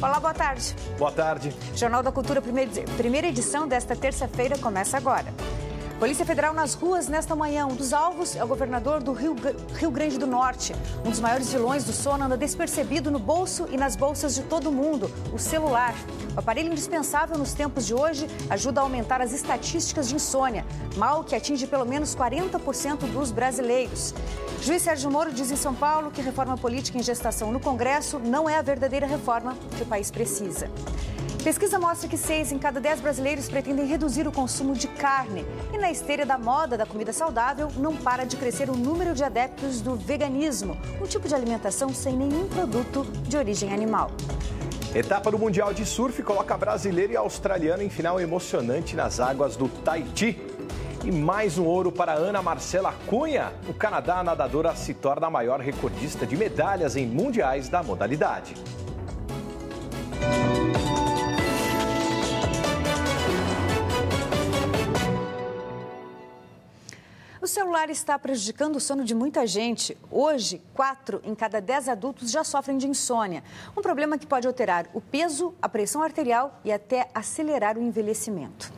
Olá, boa tarde. Boa tarde. Jornal da Cultura, primeira edição desta terça-feira começa agora. Polícia Federal nas ruas nesta manhã. Um dos alvos é o governador do Rio Grande do Norte. Um dos maiores vilões do sono anda despercebido no bolso e nas bolsas de todo mundo, o celular. O aparelho indispensável nos tempos de hoje ajuda a aumentar as estatísticas de insônia, mal que atinge pelo menos 40% dos brasileiros. O juiz Sérgio Moro diz em São Paulo que reforma política em gestação no Congresso não é a verdadeira reforma que o país precisa. Pesquisa mostra que 6 em cada 10 brasileiros pretendem reduzir o consumo de carne. E na esteira da moda da comida saudável, não para de crescer o número de adeptos do veganismo, um tipo de alimentação sem nenhum produto de origem animal. Etapa do Mundial de Surf coloca brasileiro e australiano em final emocionante nas águas do Tahiti. E mais um ouro para Ana Marcela Cunha. No Canadá, a nadadora se torna a maior recordista de medalhas em mundiais da modalidade. O celular está prejudicando o sono de muita gente. Hoje, 4 em cada 10 adultos já sofrem de insônia. Um problema que pode alterar o peso, a pressão arterial e até acelerar o envelhecimento.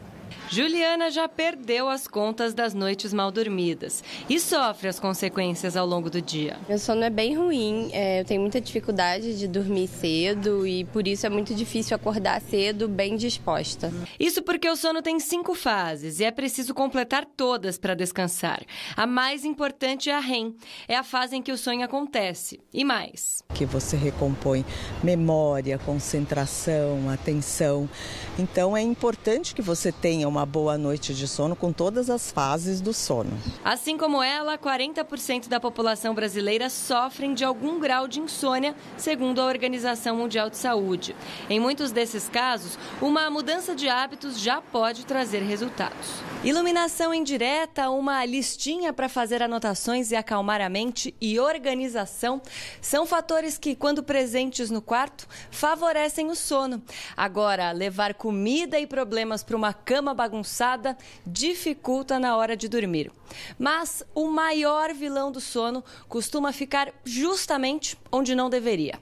Juliana já perdeu as contas das noites mal dormidas e sofre as consequências ao longo do dia. Meu sono é bem ruim, eu tenho muita dificuldade de dormir cedo e por isso é muito difícil acordar cedo bem disposta. Isso porque o sono tem 5 fases e é preciso completar todas para descansar. A mais importante é a REM, é a fase em que o sonho acontece. E mais. Que você recompõe memória, concentração, atenção. Então é importante que você tenha uma boa noite de sono com todas as fases do sono. Assim como ela, 40% da população brasileira sofrem de algum grau de insônia, segundo a Organização Mundial de Saúde. Em muitos desses casos, uma mudança de hábitos já pode trazer resultados. Iluminação indireta, uma listinha para fazer anotações e acalmar a mente e organização são fatores que, quando presentes no quarto, favorecem o sono. Agora, levar comida e problemas para uma cama bagunçada dificulta na hora de dormir. Mas o maior vilão do sono costuma ficar justamente onde não deveria,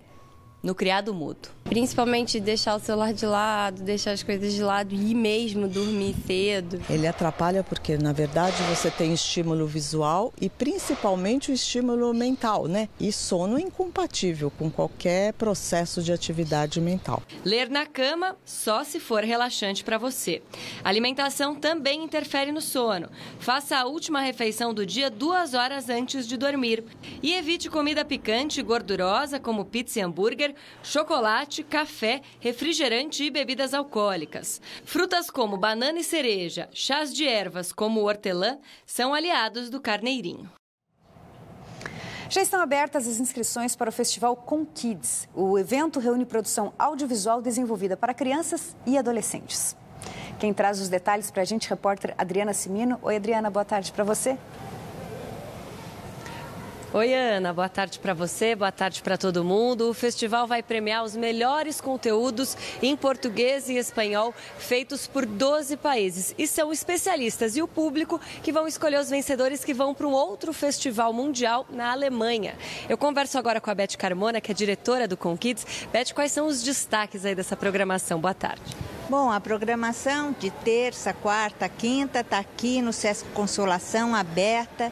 no criado mudo. Principalmente deixar o celular de lado, deixar as coisas de lado e ir mesmo dormir cedo. Ele atrapalha porque, na verdade, você tem estímulo visual e principalmente o estímulo mental, né? E sono é incompatível com qualquer processo de atividade mental. Ler na cama só se for relaxante para você. A alimentação também interfere no sono. Faça a última refeição do dia 2 horas antes de dormir. E evite comida picante e gordurosa como pizza e hambúrguer, chocolate, café, refrigerante e bebidas alcoólicas. Frutas como banana e cereja, chás de ervas como o hortelã, são aliados do carneirinho. Já estão abertas as inscrições para o Festival Com Kids. O evento reúne produção audiovisual desenvolvida para crianças e adolescentes. Quem traz os detalhes para a gente, repórter Adriana Cimino. Oi, Adriana, boa tarde para você. Oi, Ana, boa tarde para você, boa tarde para todo mundo. O festival vai premiar os melhores conteúdos em português e espanhol feitos por 12 países. E são especialistas e o público que vão escolher os vencedores que vão para um outro festival mundial na Alemanha. Eu converso agora com a Beth Carmona, que é diretora do Com Kids. Beth, quais são os destaques aí dessa programação? Boa tarde. Bom, a programação de terça, quarta, quinta está aqui no Sesc Consolação, aberta,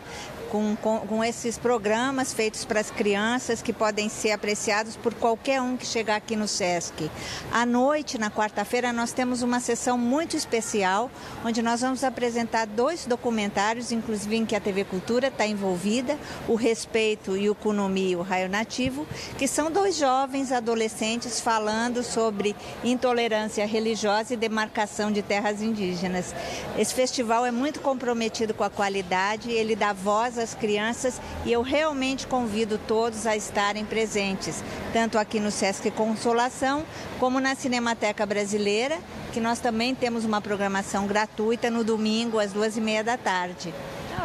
com esses programas feitos para as crianças que podem ser apreciados por qualquer um que chegar aqui no Sesc. À noite, na quarta-feira, nós temos uma sessão muito especial, onde nós vamos apresentar 2 documentários, inclusive em que a TV Cultura está envolvida, O Respeito e o Kunomi, o Raio Nativo, que são 2 jovens adolescentes falando sobre intolerância religiosa e demarcação de terras indígenas. Esse festival é muito comprometido com a qualidade, ele dá voz às crianças e eu realmente convido todos a estarem presentes, tanto aqui no Sesc Consolação, como na Cinemateca Brasileira, que nós também temos uma programação gratuita no domingo, às 2h30 da tarde.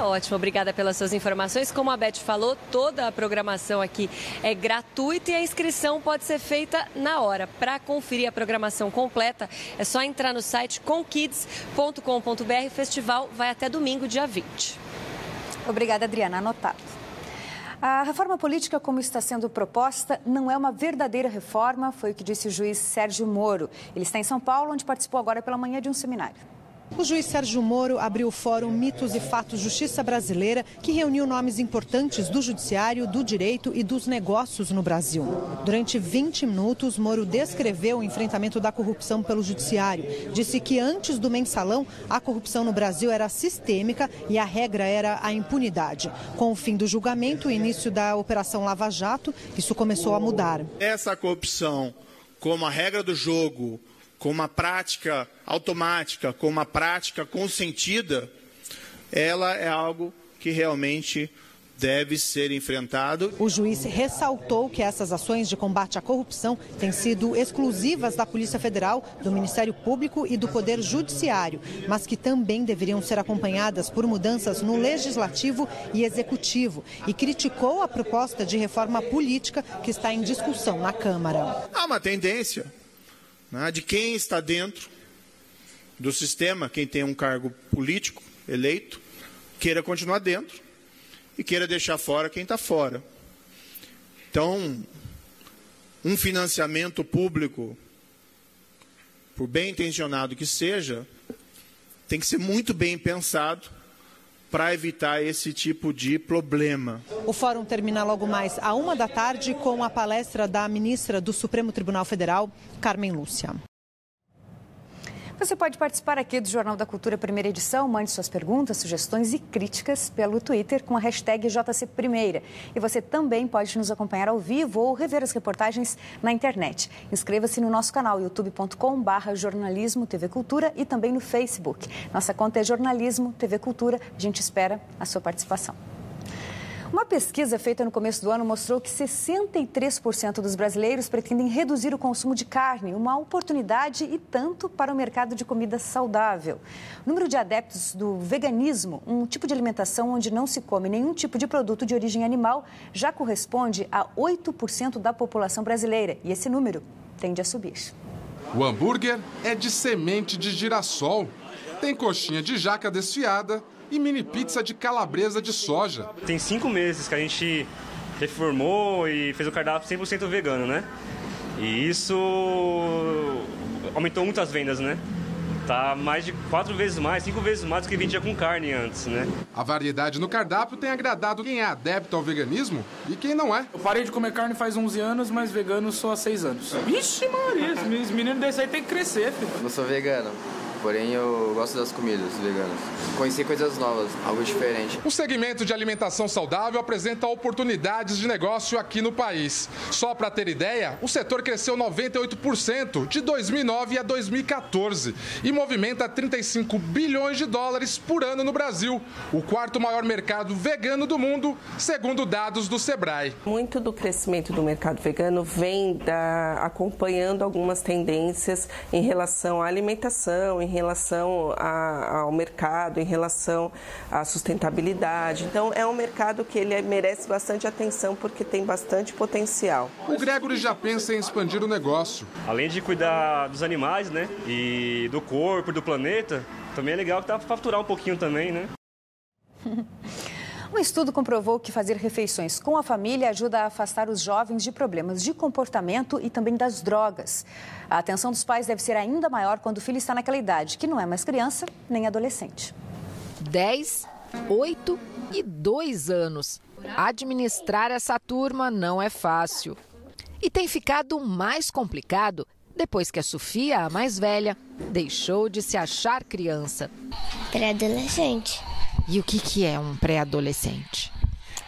Ótimo, obrigada pelas suas informações. Como a Beth falou, toda a programação aqui é gratuita e a inscrição pode ser feita na hora. Para conferir a programação completa, é só entrar no site comkids.com.br. O festival vai até domingo, dia 20. Obrigada, Adriana. Anotado. A reforma política, como está sendo proposta, não é uma verdadeira reforma, foi o que disse o juiz Sérgio Moro. Ele está em São Paulo, onde participou agora pela manhã de um seminário. O juiz Sérgio Moro abriu o fórum Mitos e Fatos Justiça Brasileira, que reuniu nomes importantes do judiciário, do direito e dos negócios no Brasil. Durante 20 minutos, Moro descreveu o enfrentamento da corrupção pelo judiciário. Disse que antes do mensalão, a corrupção no Brasil era sistêmica e a regra era a impunidade. Com o fim do julgamento e início da Operação Lava Jato, isso começou a mudar. Essa corrupção, como a regra do jogo, com uma prática automática, com uma prática consentida, ela é algo que realmente deve ser enfrentado. O juiz ressaltou que essas ações de combate à corrupção têm sido exclusivas da Polícia Federal, do Ministério Público e do Poder Judiciário, mas que também deveriam ser acompanhadas por mudanças no Legislativo e Executivo, e criticou a proposta de reforma política que está em discussão na Câmara. Há uma tendência de quem está dentro do sistema, quem tem um cargo político eleito, queira continuar dentro e queira deixar fora quem está fora. Então, um financiamento público, por bem intencionado que seja, tem que ser muito bem pensado para evitar esse tipo de problema. O fórum termina logo mais à 13h com a palestra da ministra do Supremo Tribunal Federal, Carmen Lúcia. Você pode participar aqui do Jornal da Cultura, primeira edição. Mande suas perguntas, sugestões e críticas pelo Twitter com a hashtag JCPrimeira. E você também pode nos acompanhar ao vivo ou rever as reportagens na internet. Inscreva-se no nosso canal youtube.com/jornalismo TV Cultura e também no Facebook. Nossa conta é Jornalismo TV Cultura. A gente espera a sua participação. Uma pesquisa feita no começo do ano mostrou que 63% dos brasileiros pretendem reduzir o consumo de carne, uma oportunidade e tanto para o mercado de comida saudável. O número de adeptos do veganismo, um tipo de alimentação onde não se come nenhum tipo de produto de origem animal, já corresponde a 8% da população brasileira e esse número tende a subir. O hambúrguer é de semente de girassol, tem coxinha de jaca desfiada e mini pizza de calabresa de soja. Tem 5 meses que a gente reformou e fez o cardápio 100% vegano, né? E isso aumentou muitas vendas, né? Tá mais de 4 vezes mais, 5 vezes mais do que vendia com carne antes, né? A variedade no cardápio tem agradado quem é adepto ao veganismo e quem não é. Eu parei de comer carne faz 11 anos, mas vegano só há 6 anos. Vixe Maria, os meninos desse aí tem que crescer, filho. Eu não sou vegano, porém eu gosto das comidas veganas. Conheci coisas novas, algo diferente. O segmento de alimentação saudável apresenta oportunidades de negócio aqui no país. Só para ter ideia, o setor cresceu 98% de 2009 a 2014 e movimenta 35 bilhões de dólares por ano no Brasil, o quarto maior mercado vegano do mundo, segundo dados do Sebrae. Muito do crescimento do mercado vegano vem acompanhando algumas tendências em relação à alimentação, em relação ao mercado, em relação à sustentabilidade. Então, é um mercado que ele merece bastante atenção porque tem bastante potencial. O Gregory já pensa em expandir o negócio. Além de cuidar dos animais, né, e do corpo, do planeta, também é legal que dá para faturar um pouquinho também, né? Um estudo comprovou que fazer refeições com a família ajuda a afastar os jovens de problemas de comportamento e também das drogas. A atenção dos pais deve ser ainda maior quando o filho está naquela idade, que não é mais criança nem adolescente. 10, 8 e 2 anos. Administrar essa turma não é fácil. E tem ficado mais complicado depois que a Sofia, a mais velha, deixou de se achar criança. Pré-adolescente. E o que é um pré-adolescente?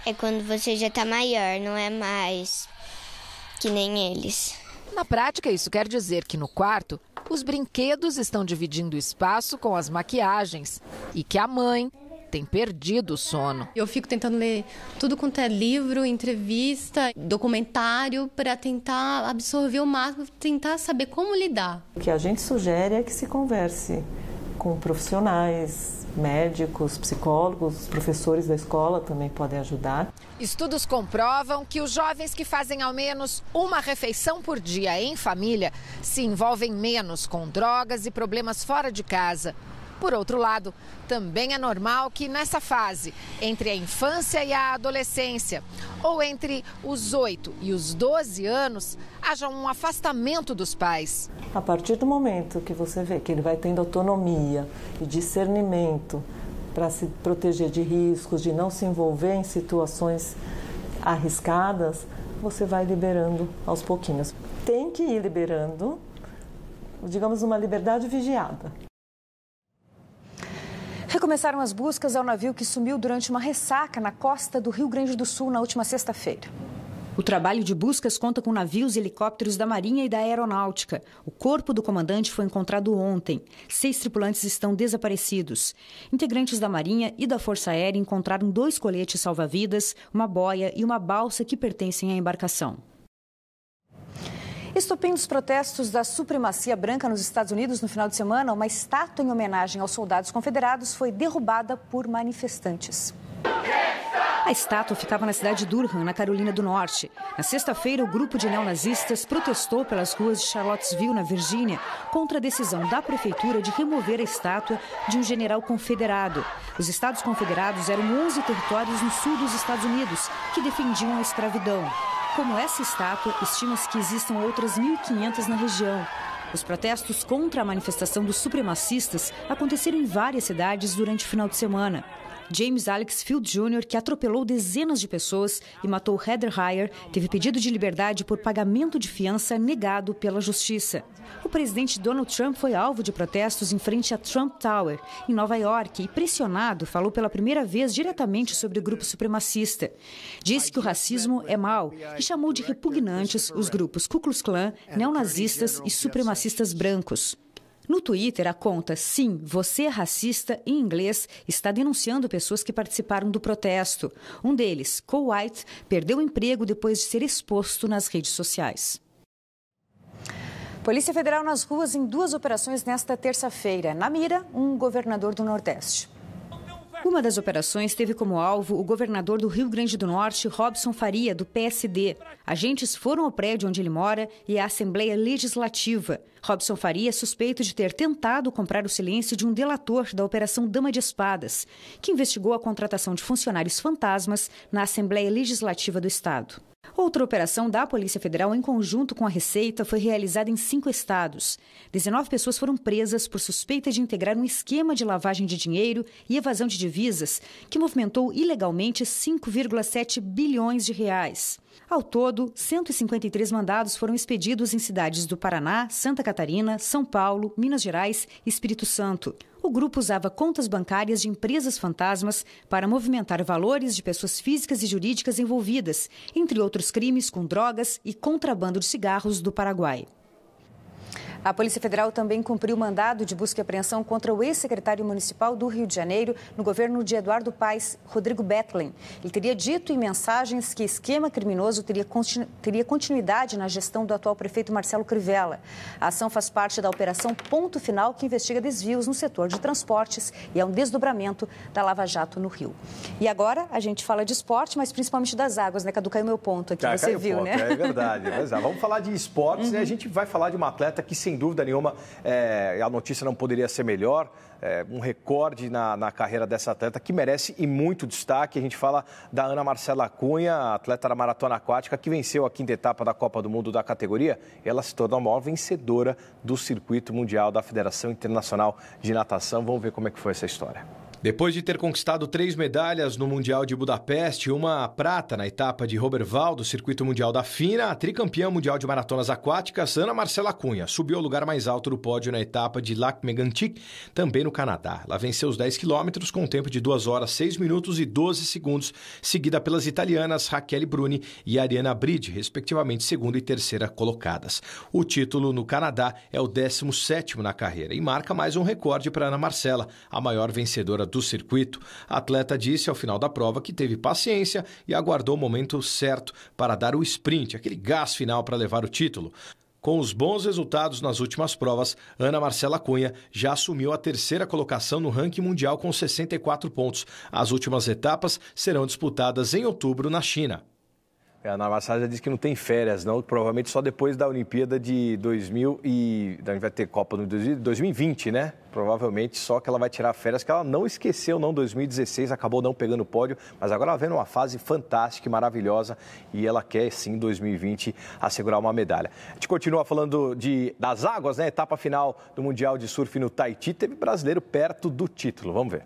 É quando você já está maior, não é mais que nem eles. Na prática, isso quer dizer que no quarto, os brinquedos estão dividindo espaço com as maquiagens e que a mãe tem perdido o sono. Eu fico tentando ler tudo quanto é livro, entrevista, documentário, para tentar absorver o máximo, tentar saber como lidar. O que a gente sugere é que se converse com profissionais, médicos, psicólogos, os professores da escola também podem ajudar. Estudos comprovam que os jovens que fazem ao menos uma refeição por dia em família se envolvem menos com drogas e problemas fora de casa. Por outro lado, também é normal que nessa fase, entre a infância e a adolescência, ou entre os 8 e os 12 anos, haja um afastamento dos pais. A partir do momento que você vê que ele vai tendo autonomia e discernimento para se proteger de riscos, de não se envolver em situações arriscadas, você vai liberando aos pouquinhos. Tem que ir liberando, digamos, uma liberdade vigiada. Recomeçaram as buscas ao navio que sumiu durante uma ressaca na costa do Rio Grande do Sul na última sexta-feira. O trabalho de buscas conta com navios e helicópteros da Marinha e da Aeronáutica. O corpo do comandante foi encontrado ontem. 6 tripulantes estão desaparecidos. Integrantes da Marinha e da Força Aérea encontraram 2 coletes salva-vidas, uma boia e uma balsa que pertencem à embarcação. Estopim dos protestos da supremacia branca nos Estados Unidos no final de semana, uma estátua em homenagem aos soldados confederados foi derrubada por manifestantes. A estátua ficava na cidade de Durham, na Carolina do Norte. Na sexta-feira, o grupo de neonazistas protestou pelas ruas de Charlottesville, na Virgínia, contra a decisão da prefeitura de remover a estátua de um general confederado. Os Estados Confederados eram 11 territórios no sul dos Estados Unidos que defendiam a escravidão. Como essa estátua, estima-se que existam outras 1.500 na região. Os protestos contra a manifestação dos supremacistas aconteceram em várias cidades durante o final de semana. James Alex Field Jr., que atropelou dezenas de pessoas e matou Heather Heyer, teve pedido de liberdade por pagamento de fiança negado pela justiça. O presidente Donald Trump foi alvo de protestos em frente à Trump Tower, em Nova York, e pressionado, falou pela primeira vez diretamente sobre o grupo supremacista. Disse que o racismo é mau e chamou de repugnantes os grupos Ku Klux Klan, neonazistas e supremacistas brancos. No Twitter, a conta Sim, Você é Racista, em inglês, está denunciando pessoas que participaram do protesto. Um deles, Cole White, perdeu o emprego depois de ser exposto nas redes sociais. Polícia Federal nas ruas em 2 operações nesta terça-feira. Na mira, um governador do Nordeste. Uma das operações teve como alvo o governador do Rio Grande do Norte, Robson Faria, do PSD. Agentes foram ao prédio onde ele mora e à Assembleia Legislativa. Robson Faria é suspeito de ter tentado comprar o silêncio de um delator da Operação Dama de Espadas, que investigou a contratação de funcionários fantasmas na Assembleia Legislativa do Estado. Outra operação da Polícia Federal, em conjunto com a Receita, foi realizada em 5 estados. 19 pessoas foram presas por suspeita de integrar um esquema de lavagem de dinheiro e evasão de divisas que movimentou ilegalmente 5,7 bilhões de reais. Ao todo, 153 mandados foram expedidos em cidades do Paraná, Santa Catarina, São Paulo, Minas Gerais e Espírito Santo. O grupo usava contas bancárias de empresas fantasmas para movimentar valores de pessoas físicas e jurídicas envolvidas, entre outros crimes com drogas e contrabando de cigarros do Paraguai. A Polícia Federal também cumpriu mandado de busca e apreensão contra o ex-secretário municipal do Rio de Janeiro no governo de Eduardo Paes, Rodrigo Betlen. Ele teria dito em mensagens que esquema criminoso teria continuidade na gestão do atual prefeito Marcelo Crivella. A ação faz parte da Operação Ponto Final, que investiga desvios no setor de transportes e é um desdobramento da Lava Jato no Rio. E agora a gente fala de esporte, mas principalmente das águas, né, Cadu? Caiu meu ponto aqui, você viu, né? É verdade. Mas, vamos falar de esportes e a gente vai falar de uma atleta que, sem dúvida nenhuma, a notícia não poderia ser melhor. Um recorde na carreira dessa atleta que merece e muito destaque. A gente fala da Ana Marcela Cunha, atleta da maratona aquática, que venceu a 5ª etapa da Copa do Mundo da categoria. Ela se tornou a maior vencedora do circuito mundial da Federação Internacional de Natação. Vamos ver como é que foi essa história. Depois de ter conquistado 3 medalhas no Mundial de Budapeste, uma prata na etapa de Roberval do Circuito Mundial da FINA, a tricampeã mundial de maratonas aquáticas, Ana Marcela Cunha, subiu ao lugar mais alto do pódio na etapa de Lac Mégantic, também no Canadá. Ela venceu os 10 quilômetros com um tempo de 2 horas, 6 minutos e 12 segundos, seguida pelas italianas Raquel Bruni e Ariana Bride, respectivamente 2ª e 3ª colocadas. O título no Canadá é o 17º na carreira e marca mais um recorde para Ana Marcela, a maior vencedora do circuito. A atleta disse ao final da prova que teve paciência e aguardou o momento certo para dar o sprint, aquele gás final para levar o título. Com os bons resultados nas últimas provas, Ana Marcela Cunha já assumiu a 3ª colocação no ranking mundial com 64 pontos. As últimas etapas serão disputadas em outubro na China. A Ana Marcela já disse que não tem férias, não. Provavelmente só depois da Olimpíada de 2000 e... A gente vai ter Copa no 2020, né? Provavelmente só que ela vai tirar férias, que ela não esqueceu, não. 2016 acabou não pegando pódio, mas agora ela vem numa fase fantástica e maravilhosa e ela quer, sim, em 2020, assegurar uma medalha. A gente continua falando das águas, né? Etapa final do Mundial de Surf no Tahiti. Teve brasileiro perto do título. Vamos ver.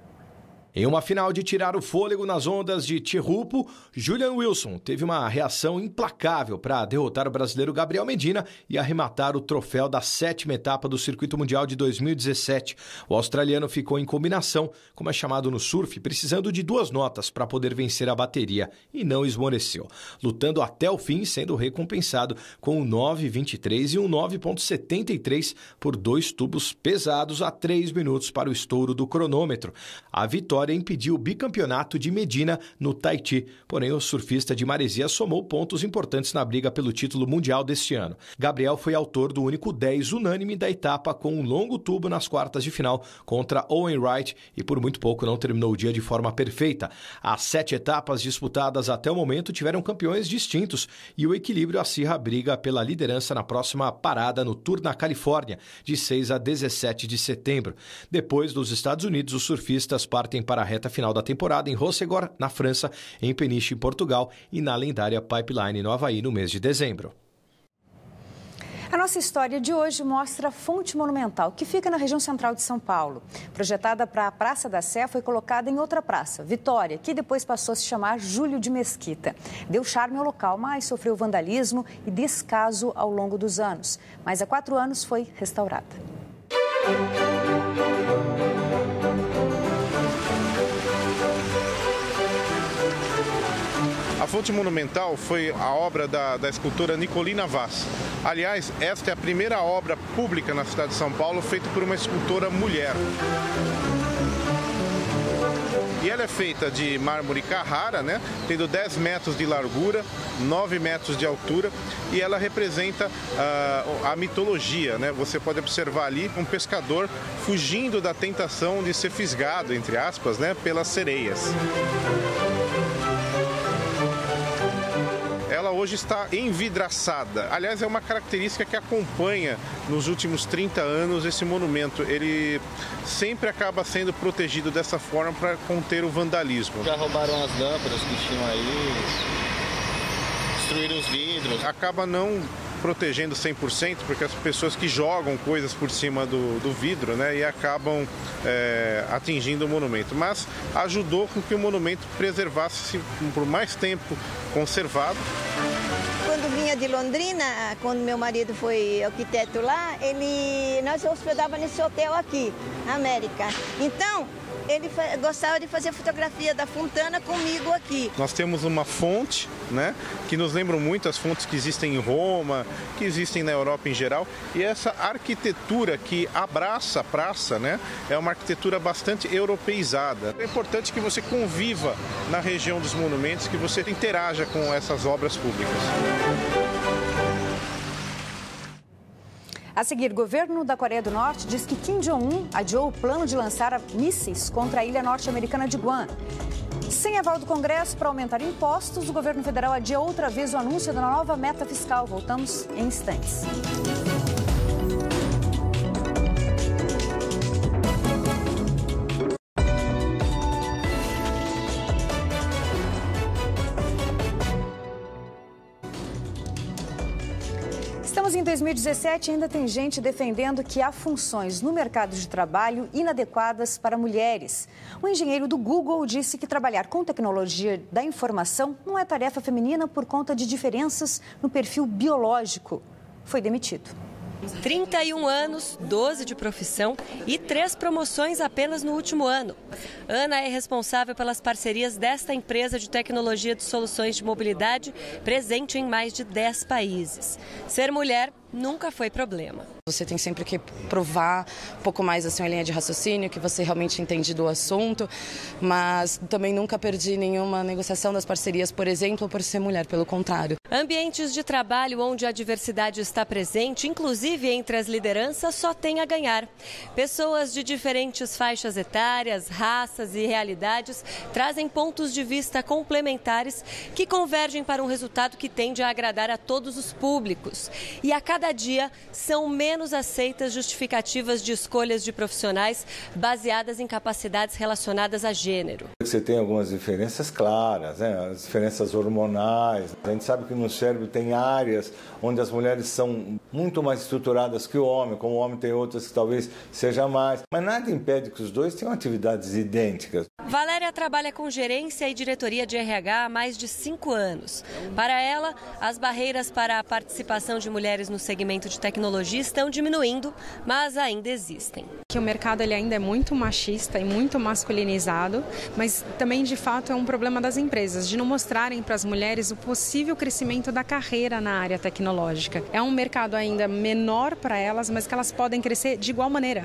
Em uma final de tirar o fôlego nas ondas de Tijupo, Julian Wilson teve uma reação implacável para derrotar o brasileiro Gabriel Medina e arrematar o troféu da 7ª etapa do Circuito Mundial de 2017. O australiano ficou em combinação, como é chamado no surf, precisando de 2 notas para poder vencer a bateria e não esmoreceu, lutando até o fim, sendo recompensado com um 9,23 e um 9,73 por 2 tubos pesados a 3 minutos para o estouro do cronômetro. A vitória impediu o bicampeonato de Medina no Tahiti, porém o surfista de Maresia somou pontos importantes na briga pelo título mundial deste ano. Gabriel foi autor do único 10 unânime da etapa com um longo tubo nas quartas de final contra Owen Wright e por muito pouco não terminou o dia de forma perfeita. As 7 etapas disputadas até o momento tiveram campeões distintos e o equilíbrio acirra a briga pela liderança na próxima parada no Tour na Califórnia, de 6 a 17 de setembro. Depois dos Estados Unidos, os surfistas partem para a reta final da temporada em Rossegor, na França, em Peniche, em Portugal e na lendária Pipeline, no Havaí, no mês de dezembro. A nossa história de hoje mostra a Fonte Monumental, que fica na região central de São Paulo. Projetada para a Praça da Sé, foi colocada em outra praça, Vitória, que depois passou a se chamar Júlio de Mesquita. Deu charme ao local, mas sofreu vandalismo e descaso ao longo dos anos. Mas há 4 anos foi restaurada. A Fonte Monumental foi a obra da escultora Nicolina Vaz. Aliás, esta é a primeira obra pública na cidade de São Paulo feita por uma escultora mulher. E ela é feita de mármore Carrara, né? Tendo 10 metros de largura, 9 metros de altura, e ela representa a mitologia, né? Você pode observar ali um pescador fugindo da tentação de ser fisgado, entre aspas, né? Pelas sereias. Ela hoje está envidraçada. Aliás, é uma característica que acompanha nos últimos 30 anos esse monumento. Ele sempre acaba sendo protegido dessa forma para conter o vandalismo. Já roubaram as lâmpadas que tinham aí, destruíram os vidros. Acaba não protegendo 100%, porque as pessoas que jogam coisas por cima do vidro, né, e acabam atingindo o monumento. Mas ajudou com que o monumento preservasse por mais tempo conservado. Quando vinha de Londrina, quando meu marido foi arquiteto lá, nós hospedava nesse hotel aqui, na América. Então, ele gostava de fazer fotografia da Fontana comigo aqui. Nós temos uma fonte, né, que nos lembram muito as fontes que existem em Roma, que existem na Europa em geral. E essa arquitetura que abraça a praça, né, é uma arquitetura bastante europeizada. É importante que você conviva na região dos monumentos, que você interaja com essas obras públicas. A seguir, o governo da Coreia do Norte diz que Kim Jong-un adiou o plano de lançar mísseis contra a ilha norte-americana de Guam. Sem aval do Congresso para aumentar impostos, o governo federal adia outra vez o anúncio da nova meta fiscal. Voltamos em instantes. Estamos em 2017 e ainda tem gente defendendo que há funções no mercado de trabalho inadequadas para mulheres. Um engenheiro do Google disse que trabalhar com tecnologia da informação não é tarefa feminina por conta de diferenças no perfil biológico. Foi demitido. 31 anos, 12 de profissão e 3 promoções apenas no último ano. Ana é responsável pelas parcerias desta empresa de tecnologia de soluções de mobilidade, presente em mais de 10 países. Ser mulher nunca foi problema. Você tem sempre que provar um pouco mais assim, a linha de raciocínio, que você realmente entende do assunto, mas também nunca perdi nenhuma negociação das parcerias, por exemplo, por ser mulher, pelo contrário. Ambientes de trabalho onde a diversidade está presente, inclusive entre as lideranças, só tem a ganhar. Pessoas de diferentes faixas etárias, raças e realidades trazem pontos de vista complementares que convergem para um resultado que tende a agradar a todos os públicos. E a cada dia são menos aceitas justificativas de escolhas de profissionais baseadas em capacidades relacionadas a gênero. Você tem algumas diferenças claras, né? As diferenças hormonais. A gente sabe que no cérebro tem áreas onde as mulheres são muito mais estruturadas que o homem, como o homem tem outras que talvez seja mais. Mas nada impede que os dois tenham atividades idênticas. Valéria trabalha com gerência e diretoria de RH há mais de 5 anos. Para ela, as barreiras para a participação de mulheres no segmento de tecnologia estão diminuindo, mas ainda existem. Que o mercado ele ainda é muito machista e muito masculinizado, mas também de fato é um problema das empresas de não mostrarem para as mulheres o possível crescimento da carreira na área tecnológica. É um mercado ainda menor para elas, mas que elas podem crescer de igual maneira.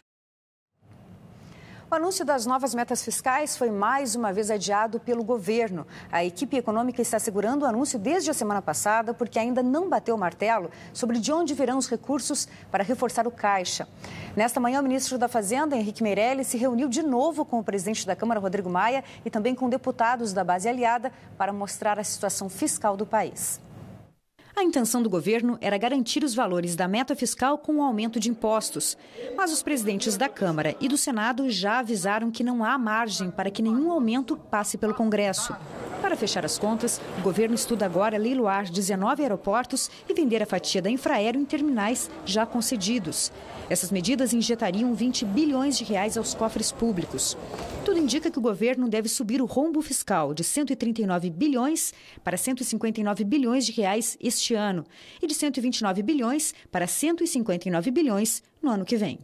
O anúncio das novas metas fiscais foi mais uma vez adiado pelo governo. A equipe econômica está segurando o anúncio desde a semana passada porque ainda não bateu o martelo sobre de onde virão os recursos para reforçar o caixa. Nesta manhã, o ministro da Fazenda, Henrique Meirelles, se reuniu de novo com o presidente da Câmara, Rodrigo Maia, e também com deputados da base aliada para mostrar a situação fiscal do país. A intenção do governo era garantir os valores da meta fiscal com o aumento de impostos. Mas os presidentes da Câmara e do Senado já avisaram que não há margem para que nenhum aumento passe pelo Congresso. Para fechar as contas, o governo estuda agora leiloar 19 aeroportos e vender a fatia da Infraero em terminais já concedidos. Essas medidas injetariam 20 bilhões de reais aos cofres públicos. Tudo indica que o governo deve subir o rombo fiscal de 139 bilhões para 159 bilhões de reais este ano e de 129 bilhões para 159 bilhões no ano que vem.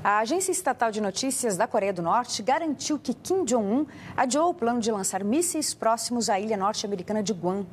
A agência estatal de notícias da Coreia do Norte garantiu que Kim Jong-un adiou o plano de lançar mísseis próximos à ilha norte-americana de Guam.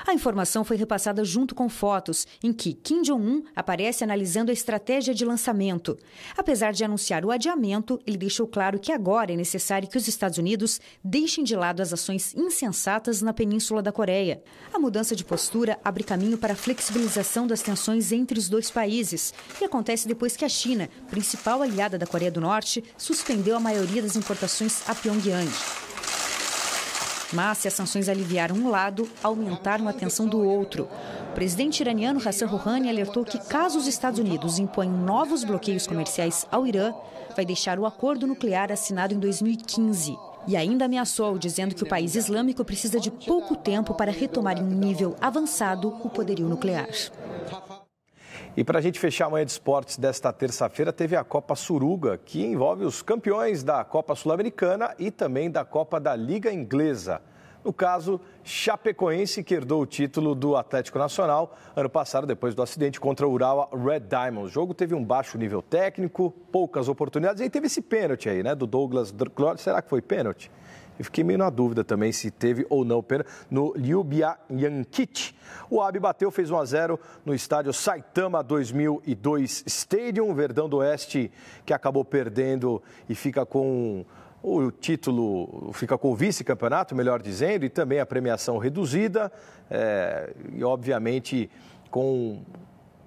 A informação foi repassada junto com fotos em que Kim Jong-un aparece analisando a estratégia de lançamento. Apesar de anunciar o adiamento, ele deixou claro que agora é necessário que os Estados Unidos deixem de lado as ações insensatas na Península da Coreia. A mudança de postura abre caminho para a flexibilização das tensões entre os dois países e acontece depois que a China, principal aliada da Coreia do Norte, suspendeu a maioria das importações a Pyongyang. Mas, se as sanções aliviaram um lado, aumentaram a tensão do outro. O presidente iraniano Hassan Rouhani alertou que, caso os Estados Unidos imponham novos bloqueios comerciais ao Irã, vai deixar o acordo nuclear assinado em 2015. E ainda ameaçou, dizendo que o país islâmico precisa de pouco tempo para retomar em um nível avançado o poderio nuclear. E para a gente fechar a manhã de esportes desta terça-feira, teve a Copa Suruga, que envolve os campeões da Copa Sul-Americana e também da Copa da Liga Inglesa. No caso, Chapecoense, que herdou o título do Atlético Nacional ano passado, depois do acidente contra o Urawa Red Diamonds. O jogo teve um baixo nível técnico, poucas oportunidades, e aí teve esse pênalti aí, né, do Douglas Drclor. Será que foi pênalti? Eu fiquei meio na dúvida também se teve ou não pênalti no Ljubljankit. O AB bateu, fez 1-0 no estádio Saitama 2002 Stadium. O Verdão do Oeste, que acabou perdendo e fica com o título, fica com o vice-campeonato, melhor dizendo, e também a premiação reduzida. E, obviamente, com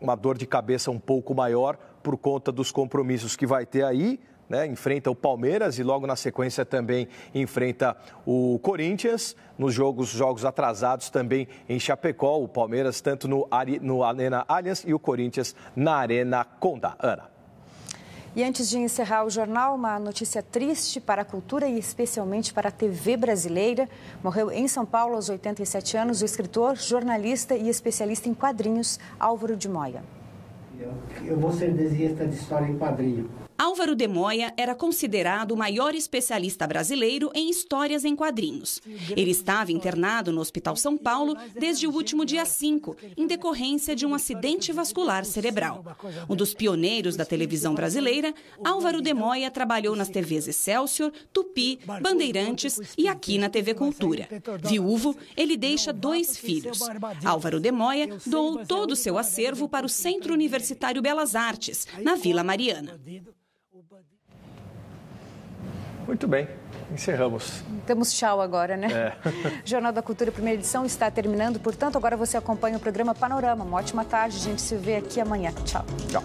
uma dor de cabeça um pouco maior por conta dos compromissos que vai ter aí. Né, enfrenta o Palmeiras e logo na sequência também enfrenta o Corinthians. Nos jogos atrasados também em Chapecó, o Palmeiras tanto no Arena Allianz e o Corinthians na Arena Condá. Ana. E antes de encerrar o jornal, uma notícia triste para a cultura e especialmente para a TV brasileira. Morreu em São Paulo aos 87 anos o escritor, jornalista e especialista em quadrinhos Álvaro de Moya. Eu vou ser desenhista de história em quadrinho. Álvaro de Moya era considerado o maior especialista brasileiro em histórias em quadrinhos. Ele estava internado no Hospital São Paulo desde o último dia 5, em decorrência de um acidente vascular cerebral. Um dos pioneiros da televisão brasileira, Álvaro de Moya trabalhou nas TVs Excelsior, Tupi, Bandeirantes e aqui na TV Cultura. Viúvo, ele deixa 2 filhos. Álvaro de Moya doou todo o seu acervo para o Centro Universitário Belas Artes, na Vila Mariana. Muito bem, encerramos. Damos tchau agora, né? Jornal da Cultura, primeira edição, está terminando. Portanto, agora você acompanha o programa Panorama. Uma ótima tarde, a gente se vê aqui amanhã. Tchau. Tchau.